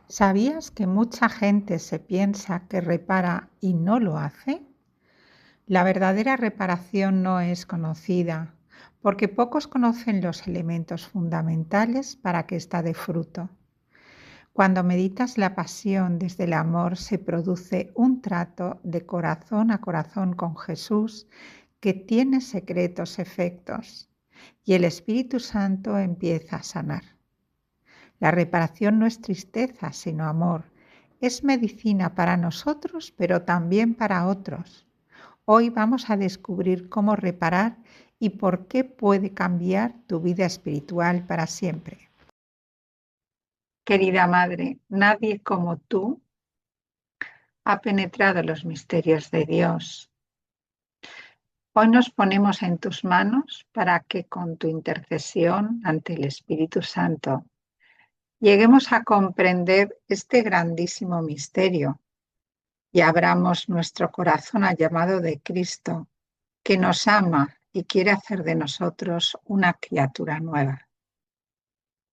¿Sabías que mucha gente se piensa que repara y no lo hace? La verdadera reparación no es conocida, porque pocos conocen los elementos fundamentales para que ésta dé fruto. Cuando meditas la pasión desde el amor se produce un trato de corazón a corazón con Jesús que tiene secretos efectos y el Espíritu Santo empieza a sanar. La reparación no es tristeza, sino amor. Es medicina para nosotros, pero también para otros. Hoy vamos a descubrir cómo reparar y por qué puede cambiar tu vida espiritual para siempre. Querida Madre, nadie como tú ha penetrado los misterios de Dios. Hoy nos ponemos en tus manos para que con tu intercesión ante el Espíritu Santo lleguemos a comprender este grandísimo misterio y abramos nuestro corazón al llamado de Cristo, que nos ama y quiere hacer de nosotros una criatura nueva.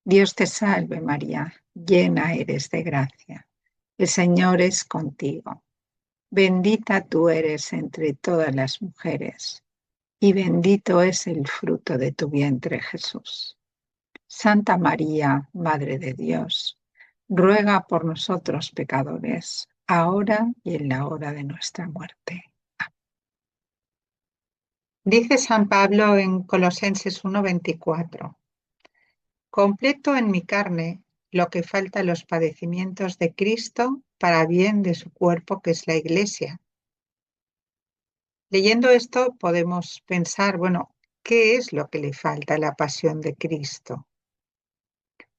Dios te salve María, llena eres de gracia. El Señor es contigo. Bendita tú eres entre todas las mujeres, y bendito es el fruto de tu vientre, Jesús. Santa María, Madre de Dios, ruega por nosotros pecadores, ahora y en la hora de nuestra muerte. Dice San Pablo en Colosenses 1:24, completo en mi carne lo que falta a los padecimientos de Cristo para bien de su cuerpo que es la Iglesia. Leyendo esto podemos pensar, bueno, ¿qué es lo que le falta a la pasión de Cristo?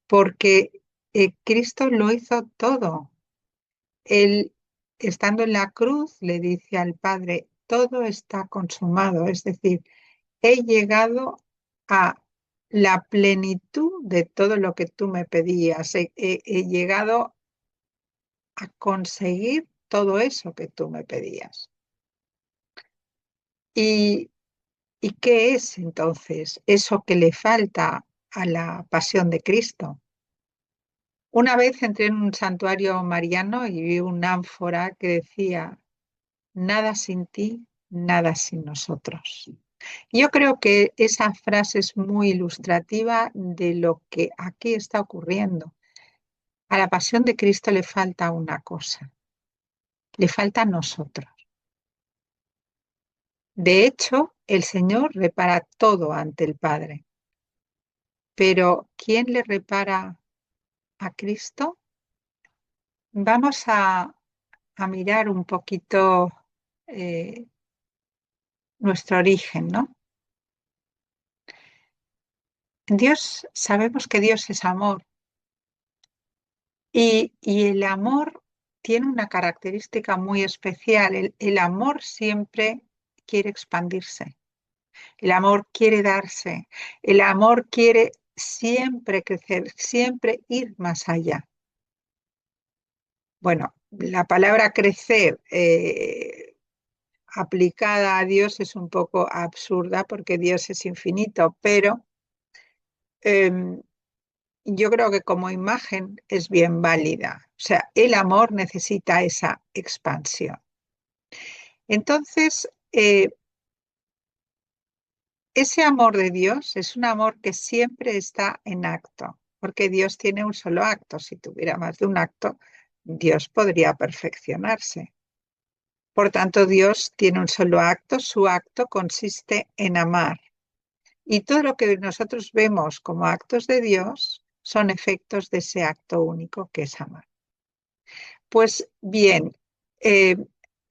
Porque Cristo lo hizo todo. Él, estando en la cruz, le dice al Padre, todo está consumado, es decir, he llegado a la plenitud de todo lo que tú me pedías, he llegado a conseguir todo eso que tú me pedías. ¿Y, y qué es entonces eso que le falta a la pasión de Cristo? Una vez entré en un santuario mariano y vi una ánfora que decía, nada sin ti, nada sin nosotros. Yo creo que esa frase es muy ilustrativa de lo que aquí está ocurriendo. A la pasión de Cristo le falta una cosa, le falta a nosotros. De hecho, el Señor repara todo ante el Padre, pero ¿quién le repara a Cristo? Vamos a mirar un poquito eh, nuestro origen, ¿no? Dios, sabemos que Dios es amor y el amor tiene una característica muy especial. El amor siempre quiere expandirse, el amor quiere darse, el amor quiere siempre crecer, siempre ir más allá. Bueno, la palabra crecer aplicada a Dios es un poco absurda porque Dios es infinito, pero em, yo creo que como imagen es bien válida. O sea, el amor necesita esa expansión. Entonces, ese amor de Dios es un amor que siempre está en acto, porque Dios tiene un solo acto. Si tuviera más de un acto, Dios podría perfeccionarse. Por tanto, Dios tiene un solo acto. Su acto consiste en amar. Y todo lo que nosotros vemos como actos de Dios son efectos de ese acto único que es amar. Pues bien, eh,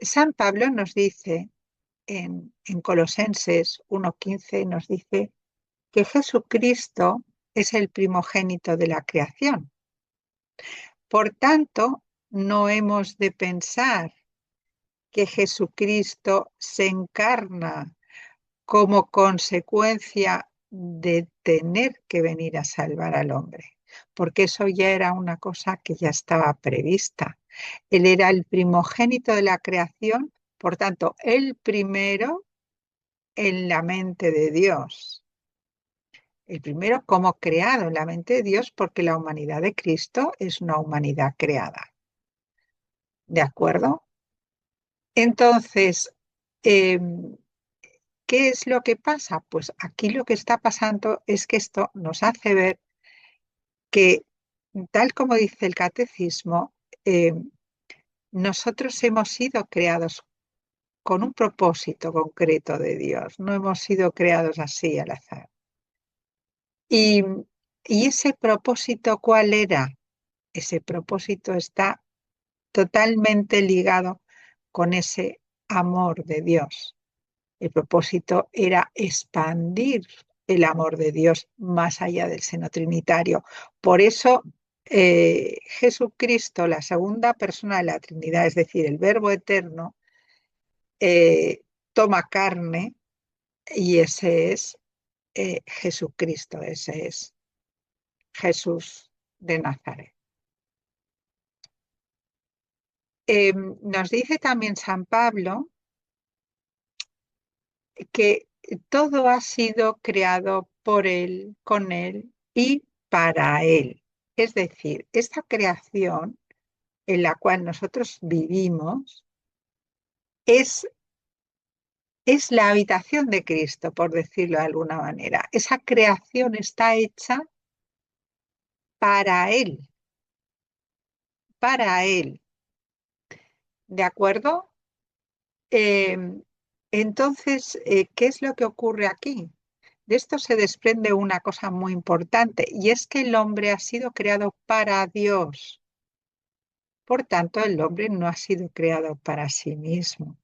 San Pablo nos dice en Colosenses 1:15, nos dice que Jesucristo es el primogénito de la creación. Por tanto, no hemos de pensar que Jesucristo se encarna como consecuencia de tener que venir a salvar al hombre, porque eso ya era una cosa que ya estaba prevista. Él era el primogénito de la creación, por tanto, el primero en la mente de Dios. El primero como creado en la mente de Dios, porque la humanidad de Cristo es una humanidad creada. ¿De acuerdo? Entonces, ¿qué es lo que pasa? Pues aquí lo que está pasando es que esto nos hace ver que, tal como dice el catecismo, eh, nosotros hemos sido creados con un propósito concreto de Dios, no hemos sido creados así al azar. Y, y ese propósito, ¿cuál era? Ese propósito está totalmente ligado con ese amor de Dios. El propósito era expandir el amor de Dios más allá del seno trinitario. Por eso Jesucristo, la segunda persona de la Trinidad, es decir, el Verbo eterno, toma carne y ese es Jesucristo, ese es Jesús de Nazaret. Nos dice también San Pablo que todo ha sido creado por Él, con Él y para Él. Es decir, esta creación en la cual nosotros vivimos es la habitación de Cristo, por decirlo de alguna manera. Esa creación está hecha para Él, para Él. ¿De acuerdo? Entonces, ¿qué es lo que ocurre aquí? De esto se desprende una cosa muy importante y es que el hombre ha sido creado para Dios. Por tanto, el hombre no ha sido creado para sí mismo.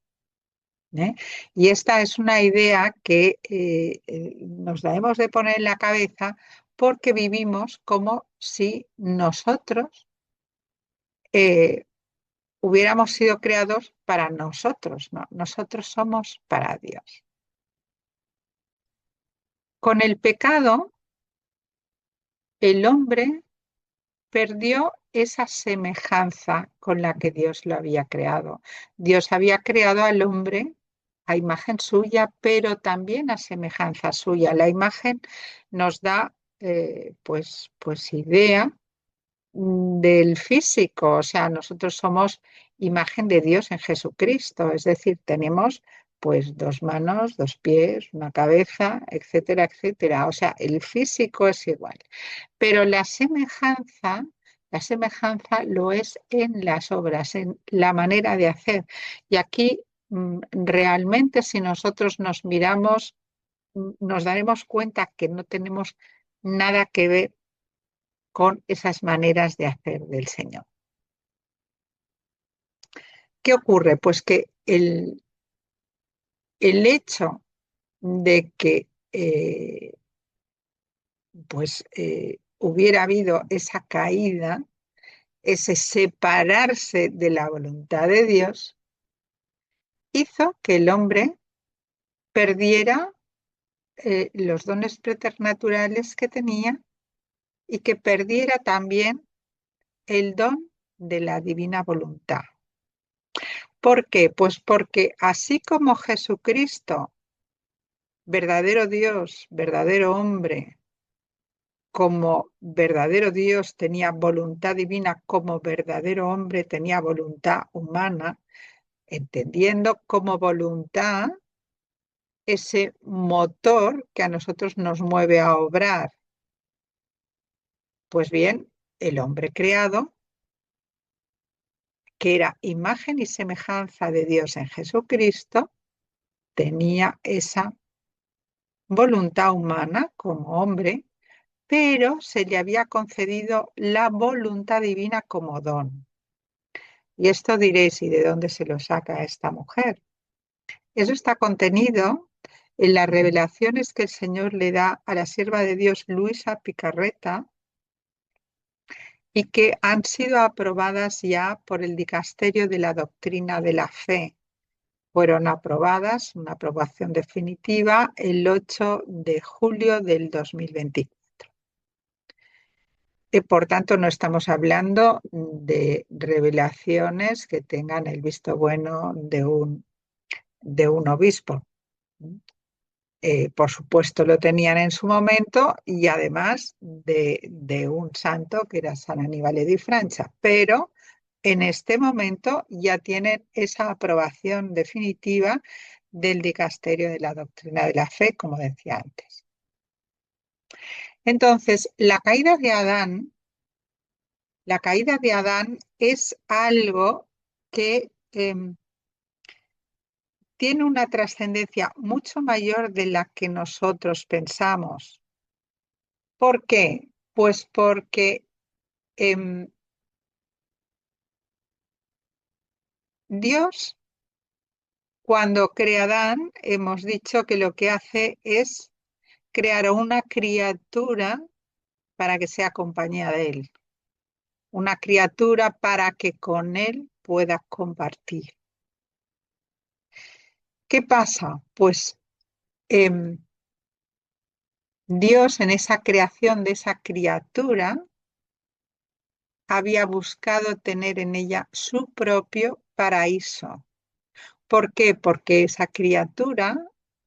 ¿Eh? Y esta es una idea que nos debemos de poner en la cabeza porque vivimos como si nosotros eh, hubiéramos sido creados para nosotros, ¿no? Nosotros somos para Dios. Con el pecado, el hombre perdió esa semejanza con la que Dios lo había creado. Dios había creado al hombre a imagen suya, pero también a semejanza suya. La imagen nos da pues idea del físico, o sea, nosotros somos imagen de Dios en Jesucristo, es decir, tenemos pues dos manos, dos pies, una cabeza, etcétera, etcétera. O sea, el físico es igual. Pero la semejanza lo es en las obras, en la manera de hacer. Y aquí realmente si nosotros nos miramos, nos daremos cuenta que no tenemos nada que ver con esas maneras de hacer del Señor. ¿Qué ocurre? Pues que el hecho de que hubiera habido esa caída, ese separarse de la voluntad de Dios, hizo que el hombre perdiera los dones preternaturales que tenía y que perdiera también el don de la divina voluntad. ¿Por qué? Pues porque así como Jesucristo, verdadero Dios, verdadero hombre, como verdadero Dios tenía voluntad divina, como verdadero hombre tenía voluntad humana, entendiendo como voluntad ese motor que a nosotros nos mueve a obrar. Pues bien, el hombre creado, que era imagen y semejanza de Dios en Jesucristo, tenía esa voluntad humana como hombre, pero se le había concedido la voluntad divina como don. Y esto diréis, ¿y de dónde se lo saca esta mujer? Eso está contenido en las revelaciones que el Señor le da a la sierva de Dios Luisa Picarreta y que han sido aprobadas ya por el Dicasterio de la Doctrina de la Fe. Fueron aprobadas, una aprobación definitiva, el 8 de julio del 2024. Por tanto, no estamos hablando de revelaciones que tengan el visto bueno de un obispo. Por supuesto lo tenían en su momento y además de un santo que era San Aníbal di Francia, pero en este momento ya tienen esa aprobación definitiva del dicasterio de la doctrina de la fe, como decía antes. Entonces, la caída de Adán es algo que tiene una trascendencia mucho mayor de la que nosotros pensamos. ¿Por qué? Pues porque em, Dios, cuando crea a Adán, hemos dicho que lo que hace es crear a una criatura para que sea compañía de él, una criatura para que con él pueda compartir. ¿Qué pasa? Pues em, Dios en esa creación de esa criatura había buscado tener en ella su propio paraíso. ¿Por qué? Porque esa criatura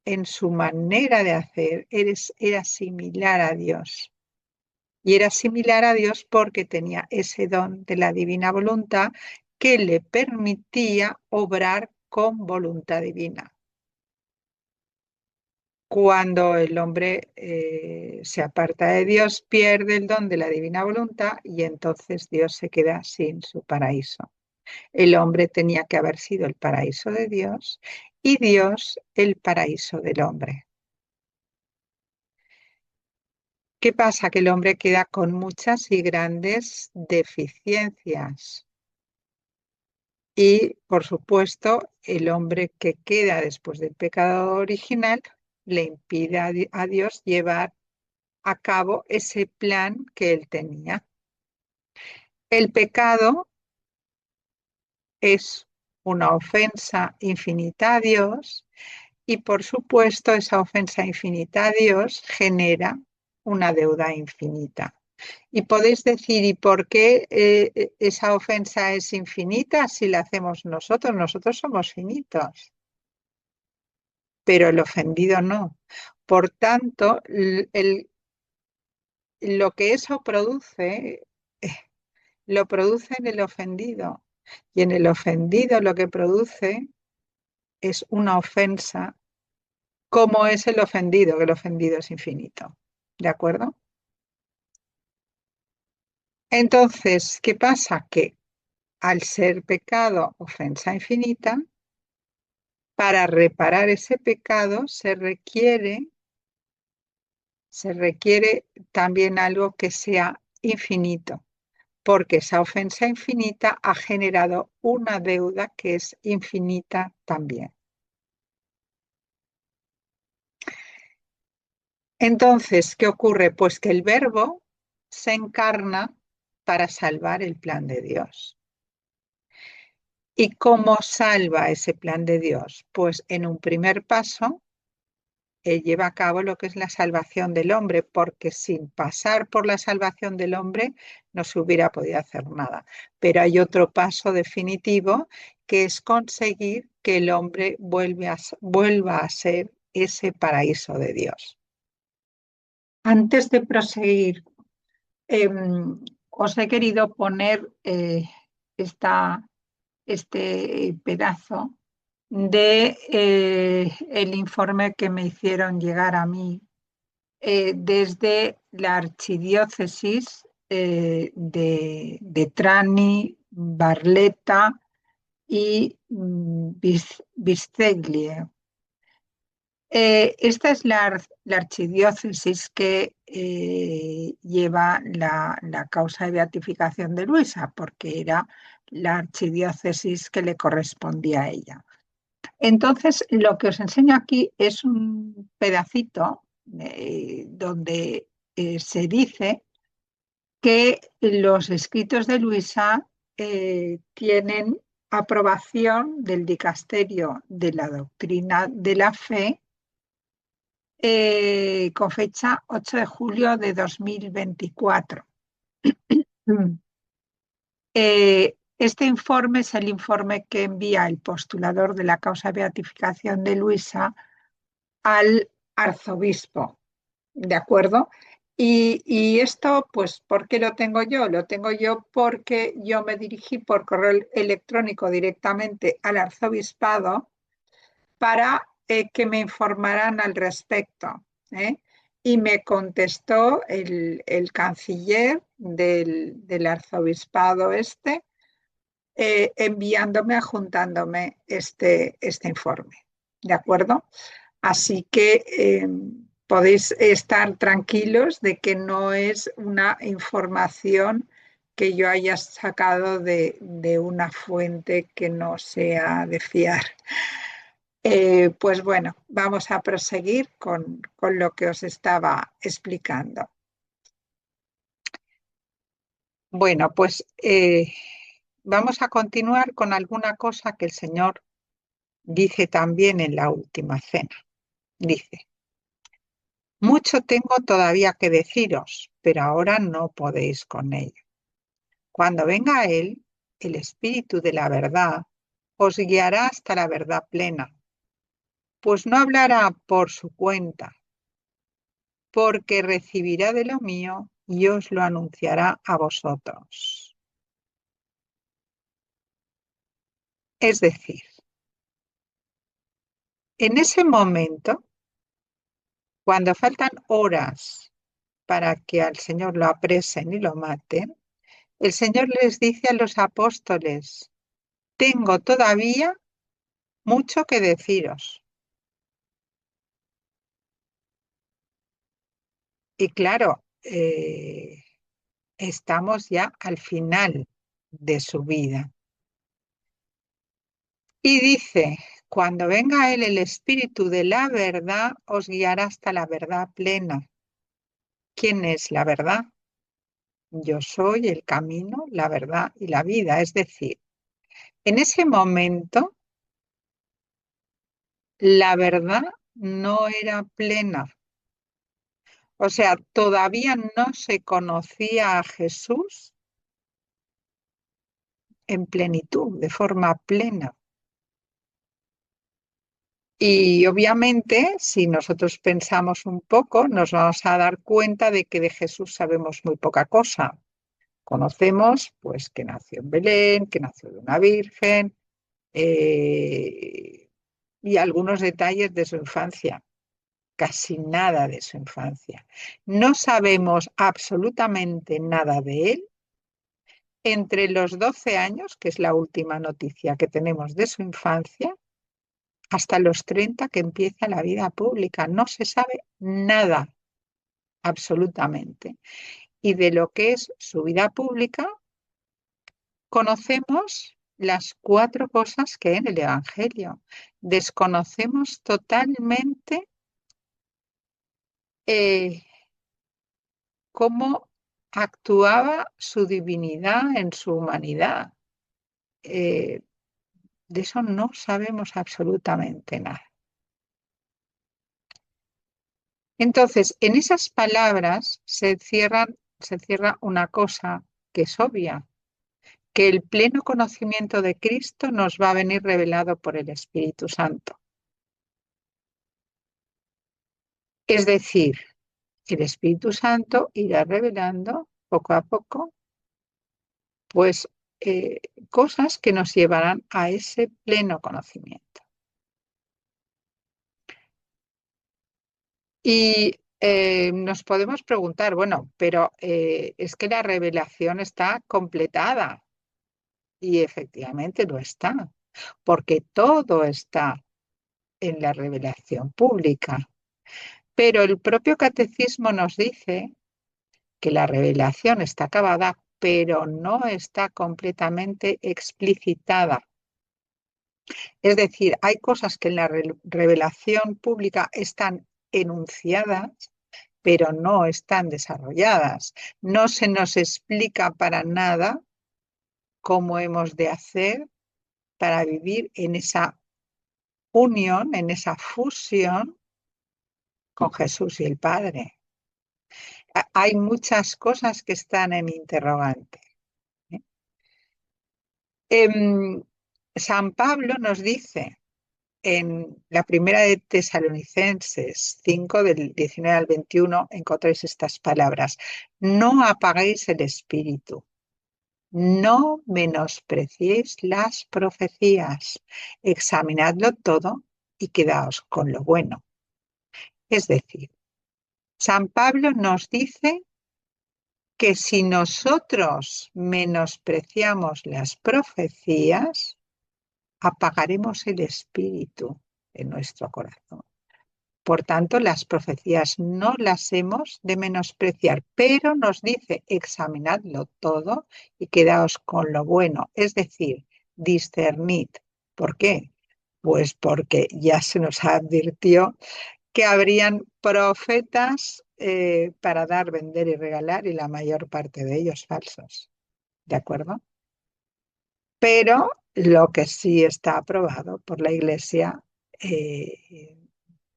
en su manera de hacer era similar a Dios. Y era similar a Dios porque tenía ese don de la divina voluntad que le permitía obrar con voluntad divina. Cuando el hombre se aparta de Dios, pierde el don de la divina voluntad y entonces Dios se queda sin su paraíso. El hombre tenía que haber sido el paraíso de Dios y Dios el paraíso del hombre. ¿Qué pasa? Que el hombre queda con muchas y grandes deficiencias. Y, por supuesto, el hombre que queda después del pecado original le impide a Dios llevar a cabo ese plan que él tenía. El pecado es una ofensa infinita a Dios y, por supuesto, esa ofensa infinita a Dios genera una deuda infinita. Y podéis decir, ¿y por qué esa ofensa es infinita si la hacemos nosotros? Nosotros somos finitos, pero el ofendido no. Por tanto, lo que eso produce, lo produce en el ofendido. Y en el ofendido lo que produce es una ofensa, como es el ofendido, que el ofendido es infinito. ¿De acuerdo? Entonces, ¿qué pasa? Que al ser pecado ofensa infinita, para reparar ese pecado se requiere también algo que sea infinito, porque esa ofensa infinita ha generado una deuda que es infinita también. Entonces, ¿qué ocurre? Pues que el verbo se encarna para salvar el plan de Dios. ¿Y cómo salva ese plan de Dios? Pues en un primer paso lleva a cabo lo que es la salvación del hombre, porque sin pasar por la salvación del hombre no se hubiera podido hacer nada. Pero hay otro paso definitivo que es conseguir que el hombre vuelva a ser ese paraíso de Dios. Antes de proseguir, os he querido poner este pedazo de el informe que me hicieron llegar a mí desde la archidiócesis de Trani, Barletta y Bisceglie. Esta es la archidiócesis que lleva la causa de beatificación de Luisa, porque era la archidiócesis que le correspondía a ella. Entonces, lo que os enseño aquí es un pedacito donde se dice que los escritos de Luisa tienen aprobación del dicasterio de la doctrina de la fe con fecha 8 de julio de 2024. Este informe es el informe que envía el postulador de la causa de beatificación de Luisa al arzobispo, ¿de acuerdo? Y esto, pues, ¿por qué lo tengo yo? Lo tengo yo porque yo me dirigí por correo electrónico directamente al arzobispado para que me informaran al respecto, ¿eh? Y me contestó el canciller del arzobispado enviándome, adjuntándome este informe. ¿De acuerdo? Así que podéis estar tranquilos de que no es una información que yo haya sacado de una fuente que no sea de fiar. Pues bueno, vamos a proseguir con lo que os estaba explicando. Bueno, pues vamos a continuar con alguna cosa que el Señor dice también en la última cena. Dice, mucho tengo todavía que deciros, pero ahora no podéis con ello. Cuando venga Él, el Espíritu de la verdad, os guiará hasta la verdad plena, pues no hablará por su cuenta, porque recibirá de lo mío y os lo anunciará a vosotros. Es decir, en ese momento, cuando faltan horas para que al Señor lo apresen y lo maten, el Señor les dice a los apóstoles, tengo todavía mucho que deciros. Y claro, estamos ya al final de su vida. Y dice, cuando venga Él, el Espíritu de la verdad, os guiará hasta la verdad plena. ¿Quién es la verdad? Yo soy el camino, la verdad y la vida. Es decir, en ese momento, la verdad no era plena. O sea, todavía no se conocía a Jesús en plenitud, de forma plena. Y obviamente, si nosotros pensamos un poco, nos vamos a dar cuenta de que de Jesús sabemos muy poca cosa. Conocemos, pues, que nació en Belén, que nació de una virgen, y algunos detalles de su infancia, casi nada de su infancia. No sabemos absolutamente nada de él entre los 12 años, que es la última noticia que tenemos de su infancia, hasta los 30 que empieza la vida pública. No se sabe nada, absolutamente. Y de lo que es su vida pública, conocemos las 4 cosas que hay en el Evangelio. Desconocemos totalmente eh, cómo actuaba su divinidad en su humanidad. Eh, de eso no sabemos absolutamente nada. Entonces, en esas palabras se cierra una cosa que es obvia, que el pleno conocimiento de Cristo nos va a venir revelado por el Espíritu Santo. Es decir, el Espíritu Santo irá revelando poco a poco, pues, cosas que nos llevarán a ese pleno conocimiento. Y nos podemos preguntar, bueno, pero es que la revelación está completada. Y efectivamente lo está, porque todo está en la revelación pública. Pero el propio catecismo nos dice que la revelación está acabada, pero no está completamente explicitada. Es decir, hay cosas que en la revelación pública están enunciadas, pero no están desarrolladas. No se nos explica para nada cómo hemos de hacer para vivir en esa unión, en esa fusión con Jesús y el Padre. Hay muchas cosas que están en interrogante. ¿Eh? San Pablo nos dice en la primera de Tesalonicenses 5, del 19 al 21, encontráis estas palabras. No apaguéis el espíritu, no menospreciéis las profecías, examinadlo todo y quedaos con lo bueno. Es decir, San Pablo nos dice que si nosotros menospreciamos las profecías, apagaremos el espíritu en nuestro corazón. Por tanto, las profecías no las hemos de menospreciar, pero nos dice examinadlo todo y quedaos con lo bueno, es decir, discernid. ¿Por qué? Pues porque ya se nos advirtió que habrían profetas para dar, vender y regalar, y la mayor parte de ellos falsos. ¿De acuerdo? Pero lo que sí está aprobado por la Iglesia,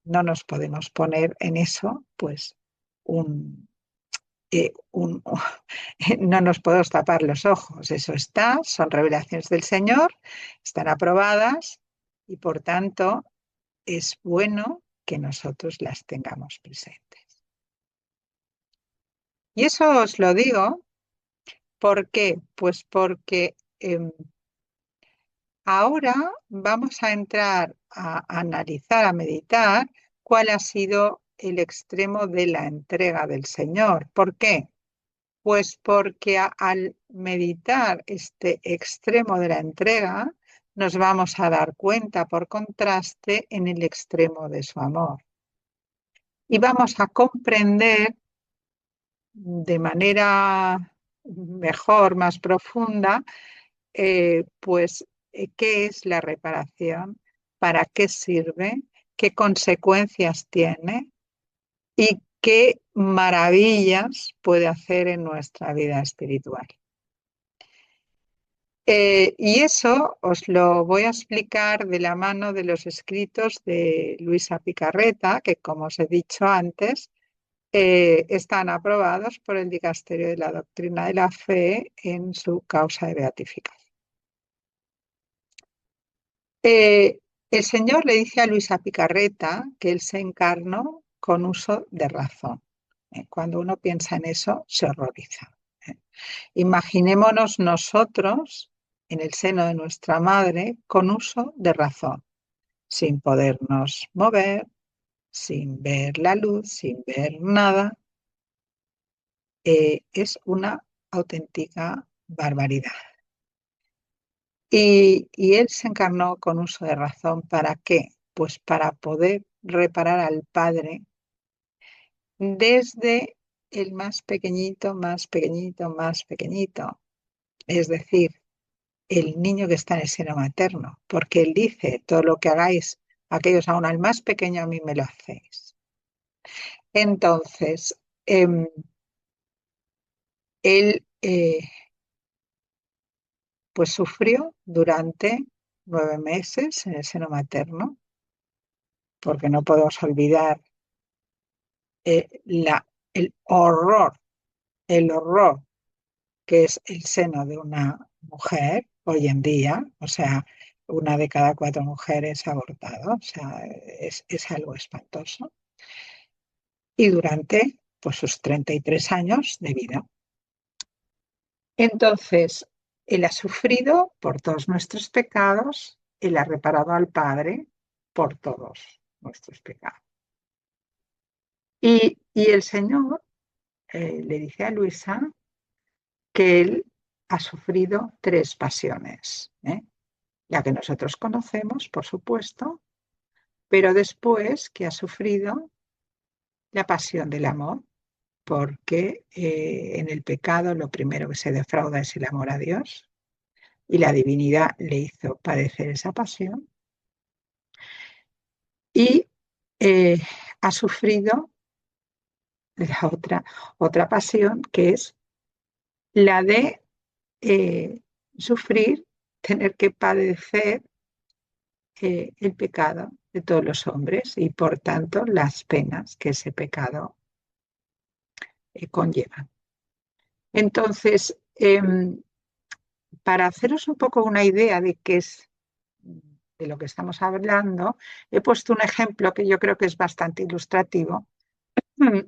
no nos podemos poner en eso, pues, un, un, no nos podemos tapar los ojos. Eso está, son revelaciones del Señor, están aprobadas y por tanto es bueno que nosotros las tengamos presentes. Y eso os lo digo, ¿por qué? Pues porque ahora vamos a entrar a analizar, a meditar cuál ha sido el extremo de la entrega del Señor. ¿Por qué? Pues porque al meditar este extremo de la entrega, nos vamos a dar cuenta por contraste en el extremo de su amor. Y vamos a comprender de manera mejor, más profunda, pues qué es la reparación, para qué sirve, qué consecuencias tiene y qué maravillas puede hacer en nuestra vida espiritual. Y eso os lo voy a explicar de la mano de los escritos de Luisa Picarreta, que como os he dicho antes, están aprobados por el Dicasterio de la Doctrina de la Fe en su causa de beatificación. El Señor le dice a Luisa Picarreta que Él se encarnó con uso de razón. Cuando uno piensa en eso, se horroriza. Imaginémonos nosotros en el seno de nuestra madre con uso de razón, sin podernos mover, sin ver la luz, sin ver nada. Es una auténtica barbaridad. Y Él se encarnó con uso de razón. ¿Para qué? Pues para poder reparar al Padre desde el más pequeñito, más pequeñito, más pequeñito. Es decir, el niño que está en el seno materno. Porque Él dice, todo lo que hagáis, aquellos aún al más pequeño, a mí me lo hacéis. Entonces, Él pues sufrió durante 9 meses en el seno materno, porque no podemos olvidar el horror que es el seno de una mujer hoy en día, o sea, una de cada 4 mujeres ha abortado, o sea, es algo espantoso, y durante pues, sus 33 años de vida. Entonces, Él ha sufrido por todos nuestros pecados, Él ha reparado al Padre por todos nuestros pecados. Y el Señor le dice a Luisa que Él ha sufrido 3 pasiones, la que nosotros conocemos, por supuesto, pero después que ha sufrido la pasión del amor, porque en el pecado lo primero que se defrauda es el amor a Dios, y la divinidad le hizo padecer esa pasión, y ha sufrido la otra pasión, que es la de sufrir, tener que padecer el pecado de todos los hombres y por tanto las penas que ese pecado conlleva. Entonces, para haceros un poco una idea de de lo que estamos hablando, he puesto un ejemplo que yo creo que es bastante ilustrativo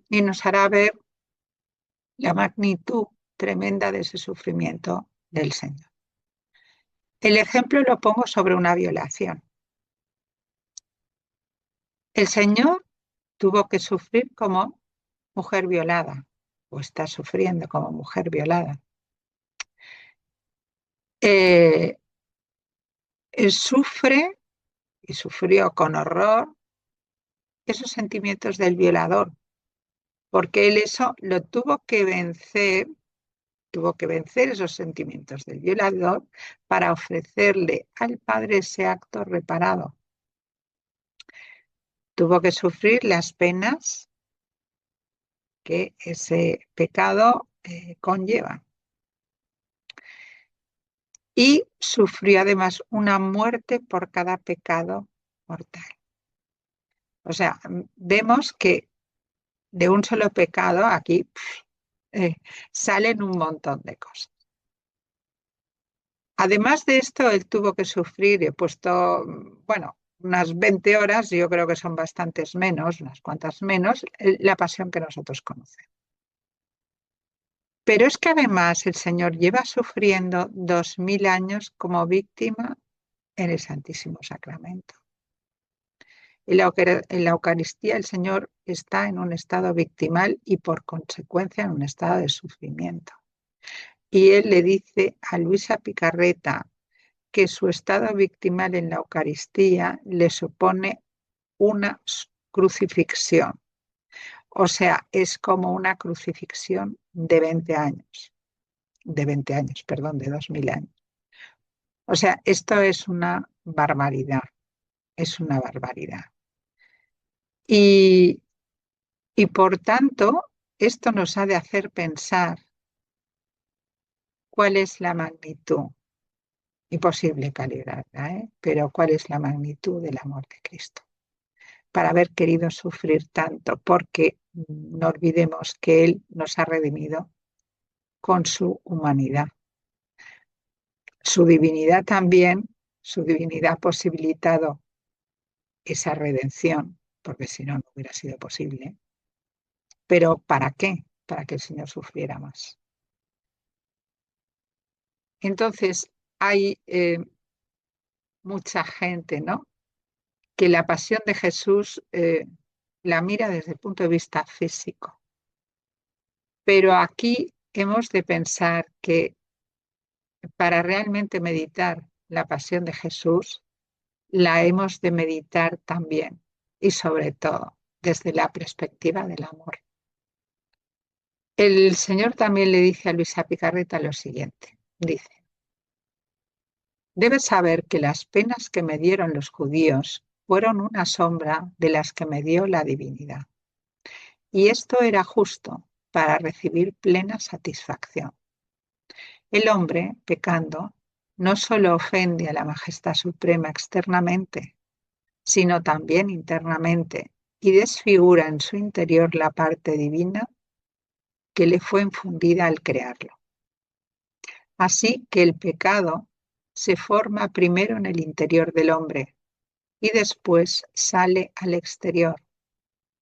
y nos hará ver la magnitud tremenda de ese sufrimiento del Señor. El ejemplo lo pongo sobre una violación. El Señor tuvo que sufrir como mujer violada, o está sufriendo como mujer violada. Él sufre y sufrió con horror esos sentimientos del violador, porque él eso lo tuvo que vencer esos sentimientos del violador para ofrecerle al Padre ese acto reparado. Tuvo que sufrir las penas que ese pecado conlleva. Y sufrió además una muerte por cada pecado mortal. O sea, vemos que de un solo pecado aquí salen un montón de cosas. Además de esto, él tuvo que sufrir, he puesto, bueno, unas 20 horas, yo creo que son bastantes menos, unas cuantas menos, la pasión que nosotros conocemos. Pero es que además el Señor lleva sufriendo 2000 años como víctima en el Santísimo Sacramento. En la Eucaristía el Señor está en un estado victimal y por consecuencia en un estado de sufrimiento. Y él le dice a Luisa Picarreta que su estado victimal en la Eucaristía le supone una crucifixión. O sea, es como una crucifixión de 20 años. De 2000 años. O sea, esto es una barbaridad, es una barbaridad. Y, y por tanto, esto nos ha de hacer pensar cuál es la magnitud, imposible calibrarla, pero cuál es la magnitud del amor de Cristo, para haber querido sufrir tanto, porque no olvidemos que Él nos ha redimido con su humanidad. Su divinidad también, su divinidad ha posibilitado esa redención, porque si no, no hubiera sido posible. Pero ¿para qué? Para que el Señor sufriera más. Entonces, hay mucha gente, ¿no?, que la pasión de Jesús la mira desde el punto de vista físico. Pero aquí hemos de pensar que para realmente meditar la pasión de Jesús, la hemos de meditar también y sobre todo desde la perspectiva del amor. El Señor también le dice a Luisa Picarreta lo siguiente, dice: debes saber que las penas que me dieron los judíos fueron una sombra de las que me dio la divinidad. Y esto era justo para recibir plena satisfacción. El hombre, pecando, no solo ofende a la majestad suprema externamente, sino también internamente, y desfigura en su interior la parte divina que le fue infundida al crearlo. Así que el pecado se forma primero en el interior del hombre y después sale al exterior.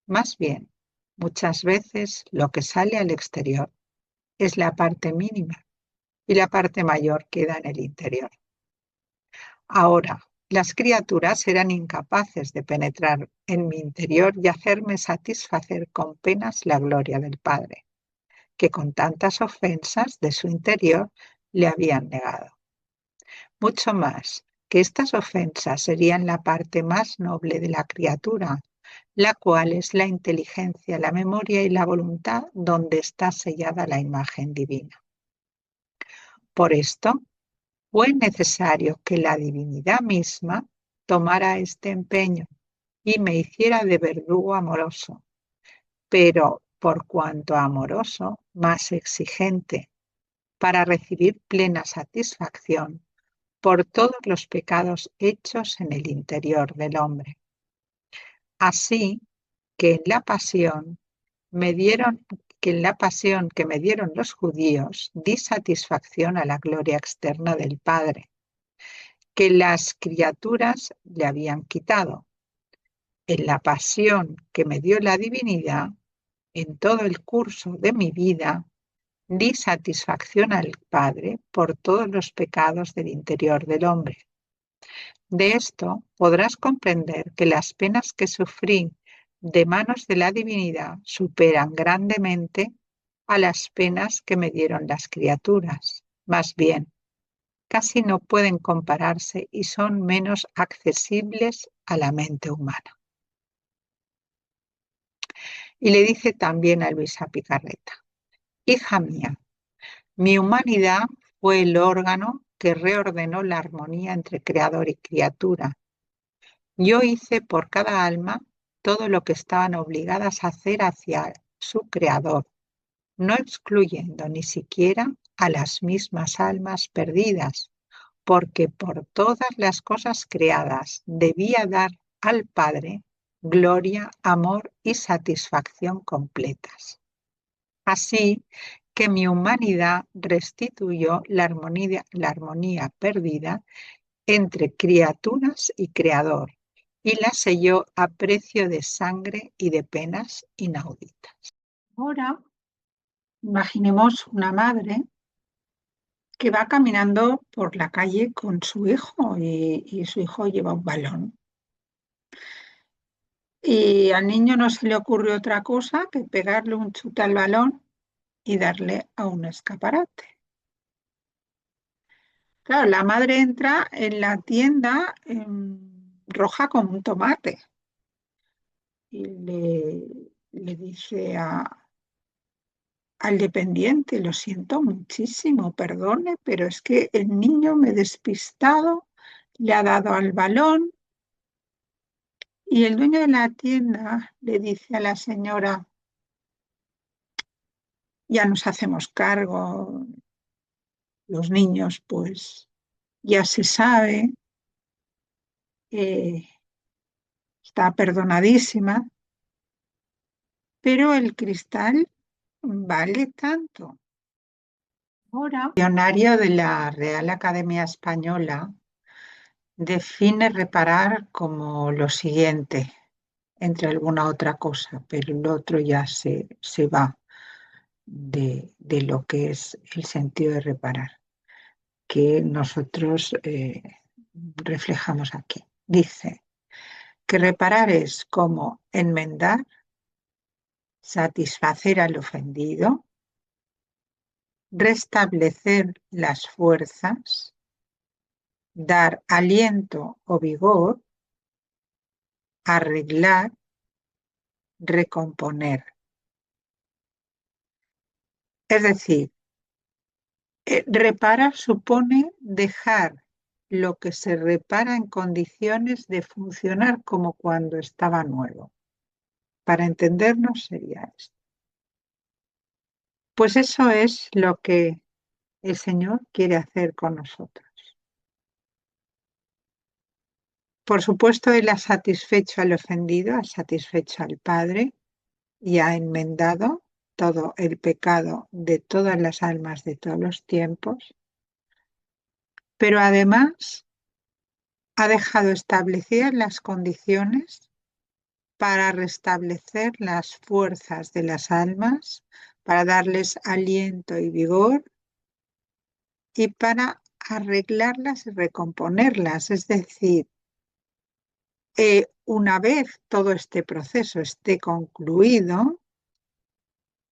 Más bien, muchas veces lo que sale al exterior es la parte mínima y la parte mayor queda en el interior. Ahora, las criaturas eran incapaces de penetrar en mi interior y hacerme satisfacer con penas la gloria del Padre, que con tantas ofensas de su interior le habían negado. Mucho más, que estas ofensas serían la parte más noble de la criatura, la cual es la inteligencia, la memoria y la voluntad donde está sellada la imagen divina. Por esto, fue necesario que la divinidad misma tomara este empeño y me hiciera de verdugo amoroso, pero por cuanto amoroso, más exigente, para recibir plena satisfacción por todos los pecados hechos en el interior del hombre. Así que en la pasión que me dieron los judíos, di satisfacción a la gloria externa del Padre, que las criaturas le habían quitado. En la pasión que me dio la divinidad, en todo el curso de mi vida, di satisfacción al Padre por todos los pecados del interior del hombre. De esto podrás comprender que las penas que sufrí de manos de la divinidad superan grandemente a las penas que me dieron las criaturas. Más bien, casi no pueden compararse y son menos accesibles a la mente humana. Y le dice también a Luisa Picarreta: hija mía, mi humanidad fue el órgano que reordenó la armonía entre creador y criatura. Yo hice por cada alma todo lo que estaban obligadas a hacer hacia su creador, no excluyendo ni siquiera a las mismas almas perdidas, porque por todas las cosas creadas debía dar al Padre gloria, amor y satisfacción completas. Así que mi humanidad restituyó la armonía perdida entre criaturas y creador y la selló a precio de sangre y de penas inauditas. Ahora, imaginemos una madre que va caminando por la calle con su hijo y su hijo lleva un balón. Y al niño no se le ocurre otra cosa que pegarle un chute al balón y darle a un escaparate. Claro, la madre entra en la tienda roja como un tomate y le dice al dependiente: lo siento muchísimo, perdone, pero es que el niño me he despistado, le ha dado al balón. Y el dueño de la tienda le dice a la señora: ya nos hacemos cargo, los niños pues ya se sabe, eh, está perdonadísima, pero el cristal vale tanto. Ahora, el diccionario de la Real Academia Española define reparar como lo siguiente, entre alguna otra cosa, pero el otro ya se va de lo que es el sentido de reparar, que nosotros reflejamos aquí. Dice que reparar es como enmendar, satisfacer al ofendido, restablecer las fuerzas, dar aliento o vigor, arreglar, recomponer. Es decir, reparar supone dejar lo que se repara en condiciones de funcionar como cuando estaba nuevo. Para entendernos sería esto. Pues eso es lo que el Señor quiere hacer con nosotros. Por supuesto, Él ha satisfecho al ofendido, ha satisfecho al Padre y ha enmendado todo el pecado de todas las almas de todos los tiempos, pero además ha dejado establecidas las condiciones para restablecer las fuerzas de las almas, para darles aliento y vigor y para arreglarlas y recomponerlas. Es decir, una vez todo este proceso esté concluido,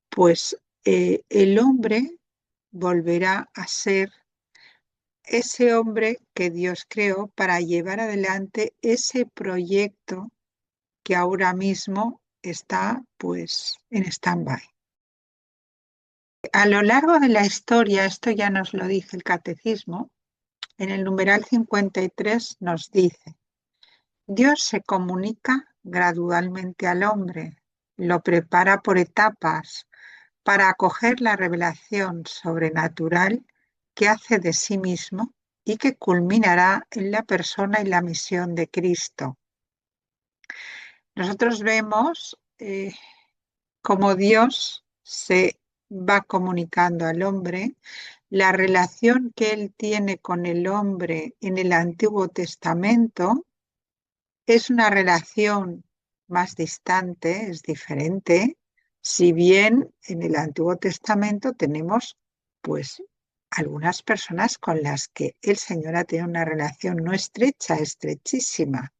pues el hombre volverá a ser ese hombre que Dios creó para llevar adelante ese proyecto que ahora mismo está pues en stand-by. A lo largo de la historia, esto ya nos lo dice el Catecismo, en el numeral 53 nos dice: Dios se comunica gradualmente al hombre, lo prepara por etapas para acoger la revelación sobrenatural que hace de sí mismo y que culminará en la persona y la misión de Cristo. Nosotros vemos cómo Dios se va comunicando al hombre la relación que él tiene con el hombre en el Antiguo Testamento es una relación más distante, es diferente, si bien en el Antiguo Testamento tenemos pues algunas personas con las que el Señor ha tenido una relación no estrecha, estrechísima.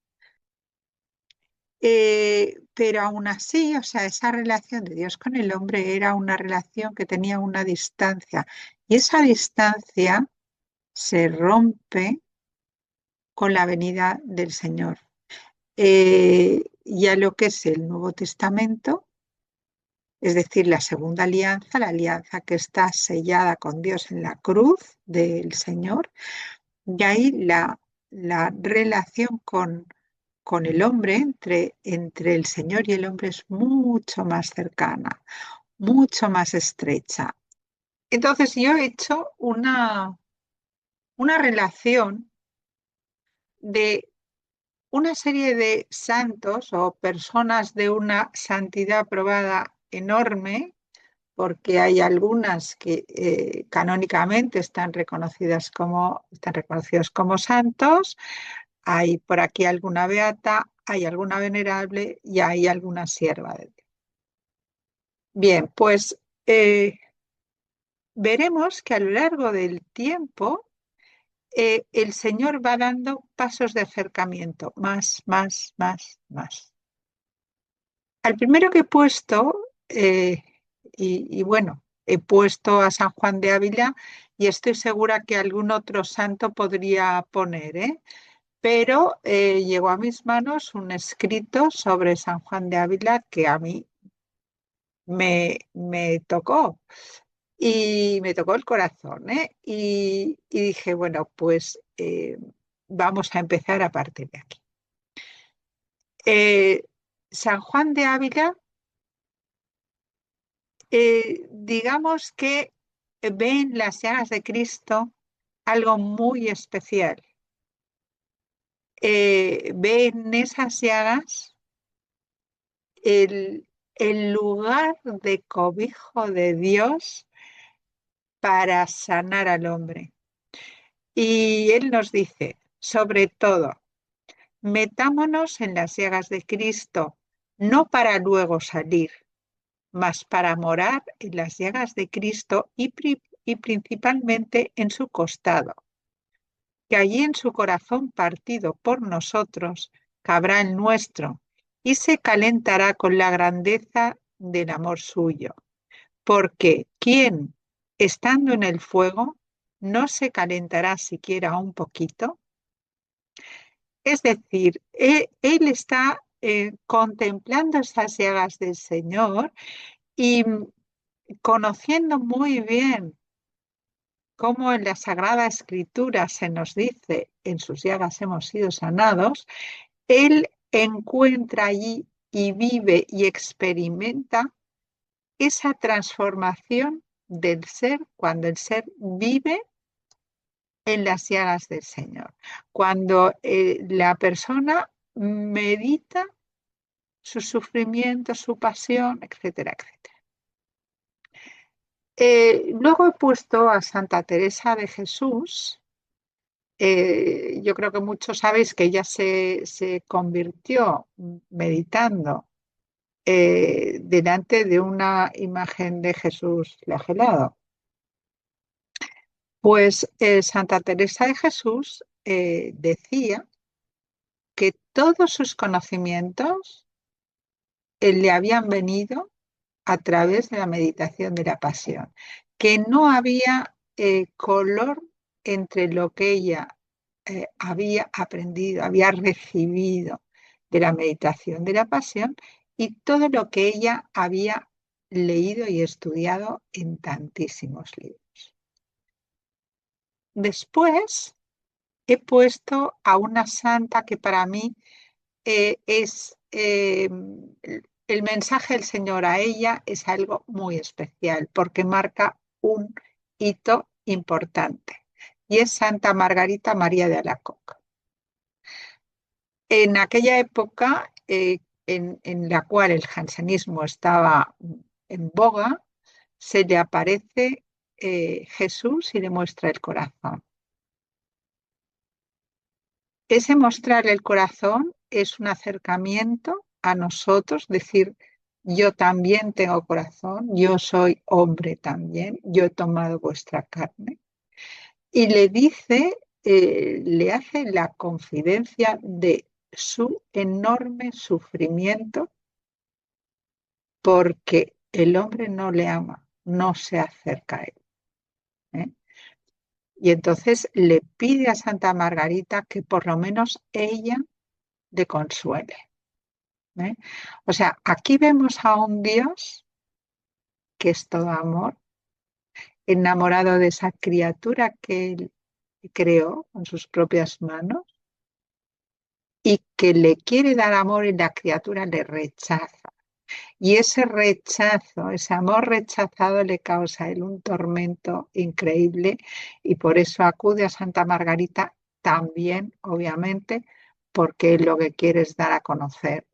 Pero aún así, o sea, esa relación de Dios con el hombre era una relación que tenía una distancia y esa distancia se rompe con la venida del Señor. Ya lo que es el Nuevo Testamento, es decir, la segunda alianza, la alianza que está sellada con Dios en la cruz del Señor, y ahí la relación con el hombre, entre el Señor y el hombre, es mucho más cercana, mucho más estrecha. Entonces yo he hecho una relación de una serie de santos o personas de una santidad probada enorme, porque hay algunas que canónicamente están reconocidos como santos, hay por aquí alguna beata, hay alguna venerable y hay alguna sierva de Dios. Bien, pues veremos que a lo largo del tiempo el Señor va dando pasos de acercamiento, más, más, más, más. Al primero que he puesto, y bueno, he puesto a San Juan de Ávila y estoy segura que algún otro santo podría poner, ¿eh? Pero llegó a mis manos un escrito sobre San Juan de Ávila que a mí me tocó y me tocó el corazón, ¿eh? Y dije, bueno, pues vamos a empezar a partir de aquí. Eh, San Juan de Ávila, digamos que ve en las llagas de Cristo algo muy especial. Ve en esas llagas el, el lugar de cobijo de Dios para sanar al hombre. Y él nos dice, sobre todo, metámonos en las llagas de Cristo, no para luego salir, mas para morar en las llagas de Cristo y principalmente en su costado, que allí en su corazón partido por nosotros cabrá el nuestro y se calentará con la grandeza del amor suyo. Porque ¿quién, estando en el fuego, no se calentará siquiera un poquito? Es decir, él está contemplando esas llagas del Señor y conociendo muy bien cómo en la Sagrada Escritura se nos dice, en sus llagas hemos sido sanados, él encuentra allí y vive y experimenta esa transformación del ser cuando el ser vive en las llagas del Señor, cuando la persona medita su sufrimiento, su pasión, etcétera, etcétera. Luego he puesto a Santa Teresa de Jesús. Yo creo que muchos sabéis que ella se convirtió meditando delante de una imagen de Jesús flagelado. Pues Santa Teresa de Jesús decía que todos sus conocimientos le habían venido a través de la meditación de la pasión, que no había color entre lo que ella había aprendido, había recibido de la meditación de la pasión y todo lo que ella había leído y estudiado en tantísimos libros. Después he puesto a una santa que para mí es el mensaje del Señor a ella es algo muy especial porque marca un hito importante y es Santa Margarita María de Alacoque. En aquella época en la cual el jansenismo estaba en boga, se le aparece Jesús y le muestra el corazón. Ese mostrar el corazón es un acercamiento a nosotros, decir, yo también tengo corazón, yo soy hombre también, yo he tomado vuestra carne. Y le dice, le hace la confidencia de su enorme sufrimiento porque el hombre no le ama, no se acerca a él, ¿eh? Y entonces le pide a Santa Margarita que por lo menos ella le consuele, ¿eh? O sea, aquí vemos a un Dios que es todo amor, enamorado de esa criatura que él creó con sus propias manos y que le quiere dar amor y la criatura le rechaza. Y ese rechazo, ese amor rechazado le causa a él un tormento increíble y por eso acude a Santa Margarita también, obviamente, porque él lo que quiere es dar a conocer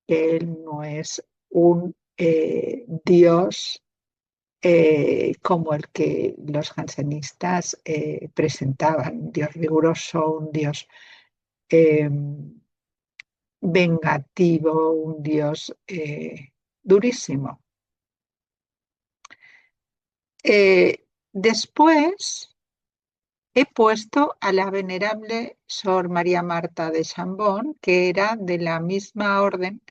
que él no es un Dios como el que los jansenistas presentaban, un Dios riguroso, un Dios eh, vengativo, un Dios durísimo. Después he puesto a la venerable Sor María Marta de Chambón, que era de la misma orden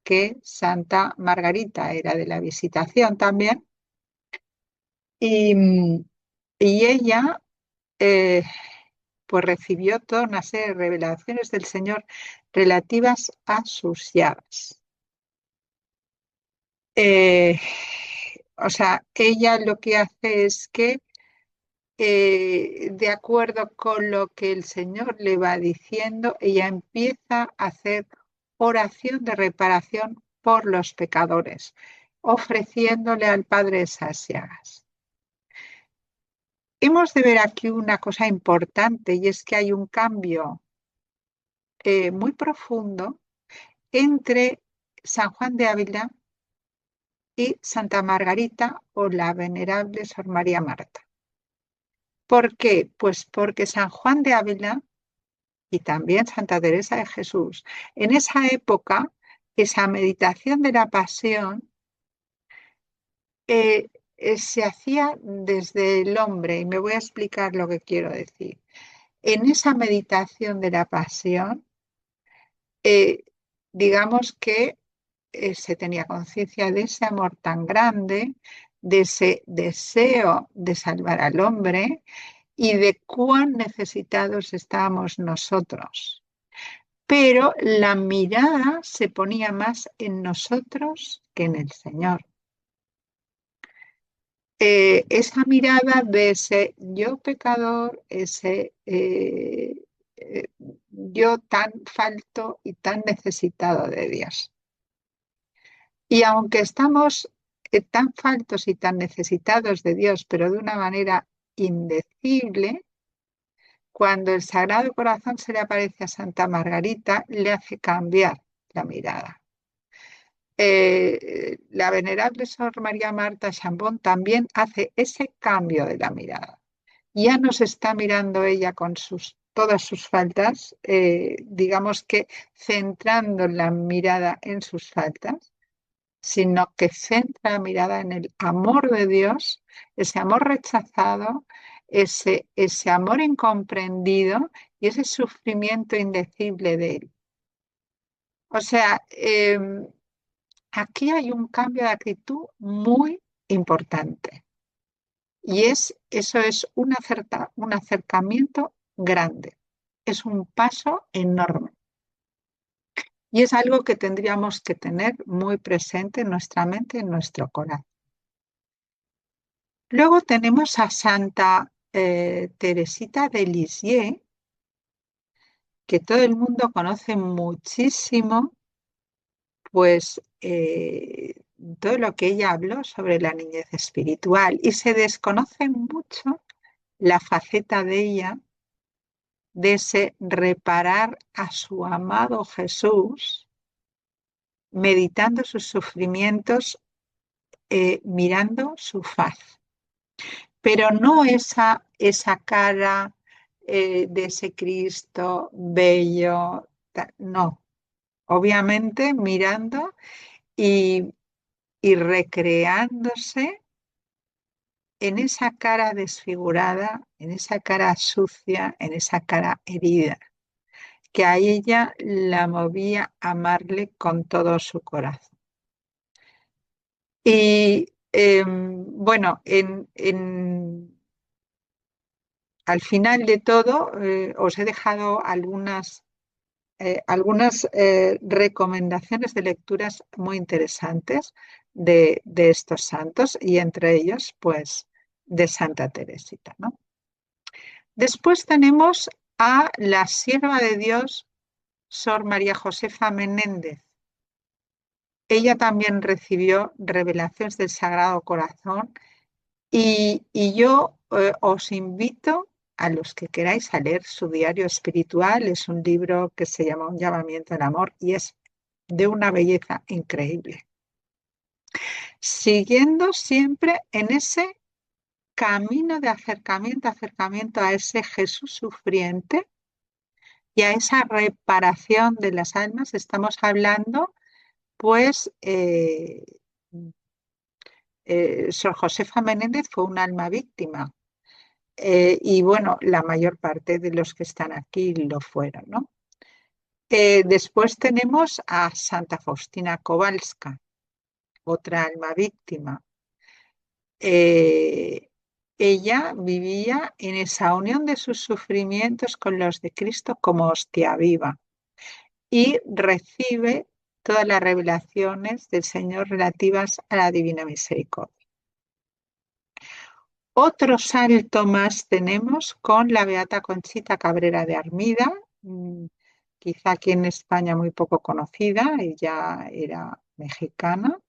que Santa Margarita, era de la Visitación también, y, y ella eh, pues recibió toda una serie de revelaciones del Señor relativas a sus llagas. Eh, o sea, ella lo que hace es que de acuerdo con lo que el Señor le va diciendo, ella empieza a hacer oración de reparación por los pecadores, ofreciéndole al Padre esas llagas. Hemos de ver aquí una cosa importante y es que hay un cambio muy profundo entre San Juan de Ávila y Santa Margarita o la venerable Sor María Marta. ¿Por qué? Pues porque San Juan de Ávila y también Santa Teresa de Jesús. En esa época, esa meditación de la pasión se hacía desde el hombre, y me voy a explicar lo que quiero decir. En esa meditación de la pasión, eh, digamos que se tenía conciencia de ese amor tan grande, de ese deseo de salvar al hombre y de cuán necesitados estábamos nosotros. Pero la mirada se ponía más en nosotros que en el Señor. Esa mirada de ese yo pecador, ese yo tan falto y tan necesitado de Dios. Y aunque estamos tan faltos y tan necesitados de Dios, pero de una manera indecible, cuando el Sagrado Corazón se le aparece a Santa Margarita, le hace cambiar la mirada. La venerable Sor María Marta Chambón también hace ese cambio de la mirada. Ya no se está mirando ella con todas sus faltas, digamos que centrando la mirada en sus faltas, sino que centra la mirada en el amor de Dios, ese amor rechazado, ese amor incomprendido y ese sufrimiento indecible de él. O sea, aquí hay un cambio de actitud muy importante y eso es un acercamiento grande, es un paso enorme y es algo que tendríamos que tener muy presente en nuestra mente, en nuestro corazón. Luego tenemos a Santa Teresita de Lisieux, que todo el mundo conoce muchísimo, pues todo lo que ella habló sobre la niñez espiritual y se desconoce mucho la faceta de ella de ese reparar a su amado Jesús, meditando sus sufrimientos, mirando su faz. pero no esa cara de ese Cristo bello, no, obviamente mirando y, y recreándose en esa cara desfigurada, en esa cara sucia, en esa cara herida, que a ella la movía a amarle con todo su corazón. Y bueno, al final de todo, os he dejado algunas recomendaciones de lecturas muy interesantes de estos santos y entre ellos, pues, de Santa Teresita, ¿no? Después tenemos a la sierva de Dios, Sor María Josefa Menéndez. Ella también recibió revelaciones del Sagrado Corazón y yo os invito a los que queráis a leer su diario espiritual. Es un libro que se llama Un llamamiento al amor y es de una belleza increíble. Siguiendo siempre en ese camino de acercamiento a ese Jesús sufriente y a esa reparación de las almas, estamos hablando, pues, Sor Josefa Menéndez fue un alma víctima. Y bueno, la mayor parte de los que están aquí lo fueron, ¿no? Después tenemos a Santa Faustina Kowalska, otra alma víctima. Eh, Ella vivía en esa unión de sus sufrimientos con los de Cristo como hostia viva y recibe todas las revelaciones del Señor relativas a la Divina Misericordia. Otro salto más tenemos con la Beata Conchita Cabrera de Armida, quizá aquí en España muy poco conocida, ella era mexicana,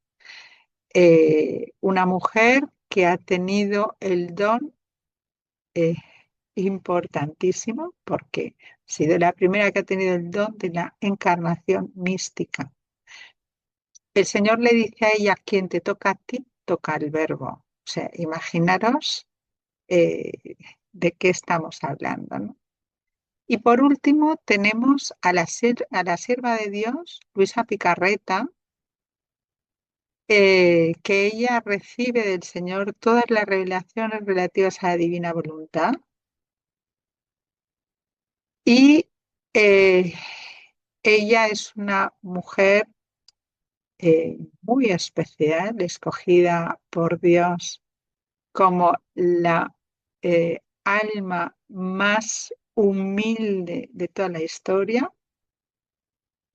una mujer que ha tenido el don eh, importantísimo porque ha sido la primera que ha tenido el don de la encarnación mística. El Señor le dice a ella, quien te toca a ti, toca el verbo. O sea, imaginaros eh, de qué estamos hablando, ¿no? Y por último tenemos a la sierva de Dios, Luisa Picarreta, que ella recibe del Señor todas las revelaciones relativas a la divina voluntad y eh, ella es una mujer muy especial, escogida por Dios como la alma más humilde de toda la historia,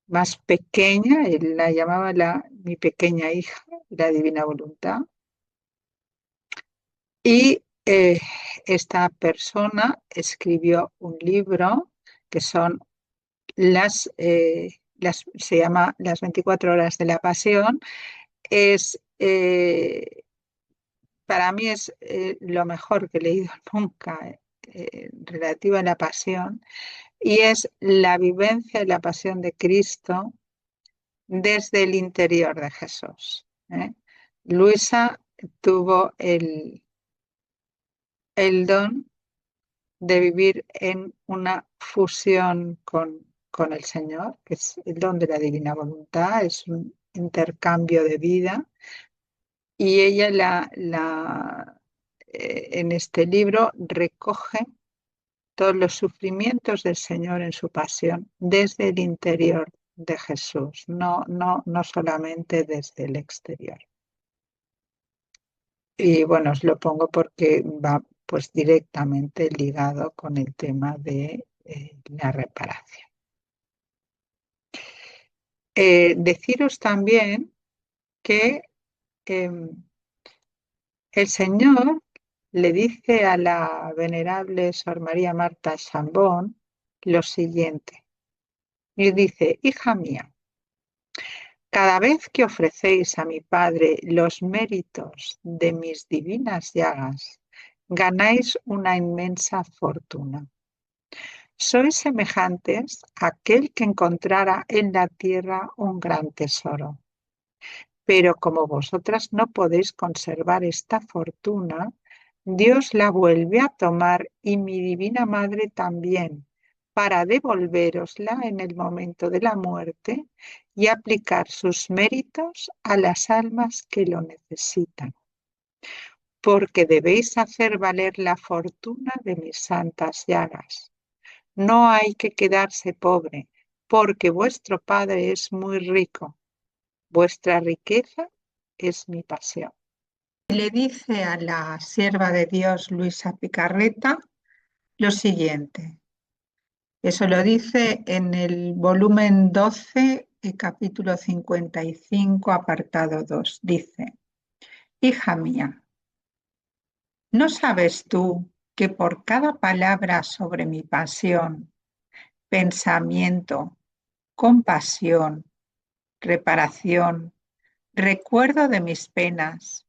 más pequeña, él la llamaba mi pequeña hija, la divina voluntad. Y esta persona escribió un libro que son se llama Las 24 horas de la pasión. Es, para mí es lo mejor que he leído nunca relativo a la pasión y es la vivencia de la pasión de Cristo desde el interior de Jesús, ¿eh? Luisa tuvo el don de vivir en una fusión con el Señor, que es el don de la divina voluntad, es un intercambio de vida. Y ella en este libro recoge todos los sufrimientos del Señor en su pasión desde el interior de Jesús, no solamente desde el exterior. Y bueno, os lo pongo porque va pues directamente ligado con el tema de la reparación. Deciros también que el Señor le dice a la venerable Sor María Marta Chambón lo siguiente. Y dice, hija mía, cada vez que ofrecéis a mi Padre los méritos de mis divinas llagas, ganáis una inmensa fortuna. Sois semejantes a aquel que encontrara en la tierra un gran tesoro. Pero como vosotras no podéis conservar esta fortuna, Dios la vuelve a tomar y mi divina madre también, para devolvérosla en el momento de la muerte y aplicar sus méritos a las almas que lo necesitan. Porque debéis hacer valer la fortuna de mis santas llagas. No hay que quedarse pobre, porque vuestro Padre es muy rico. Vuestra riqueza es mi pasión. Le dice a la sierva de Dios, Luisa Picarreta, lo siguiente. Eso lo dice en el volumen 12, capítulo 55, apartado 2. Dice, hija mía, ¿no sabes tú que por cada palabra sobre mi pasión, pensamiento, compasión, reparación, recuerdo de mis penas,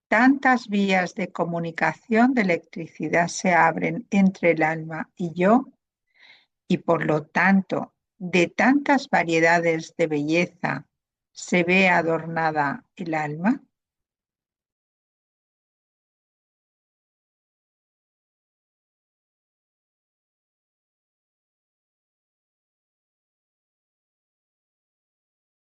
tantas vías de comunicación de electricidad se abren entre el alma y yo, y por lo tanto, de tantas variedades de belleza se ve adornada el alma?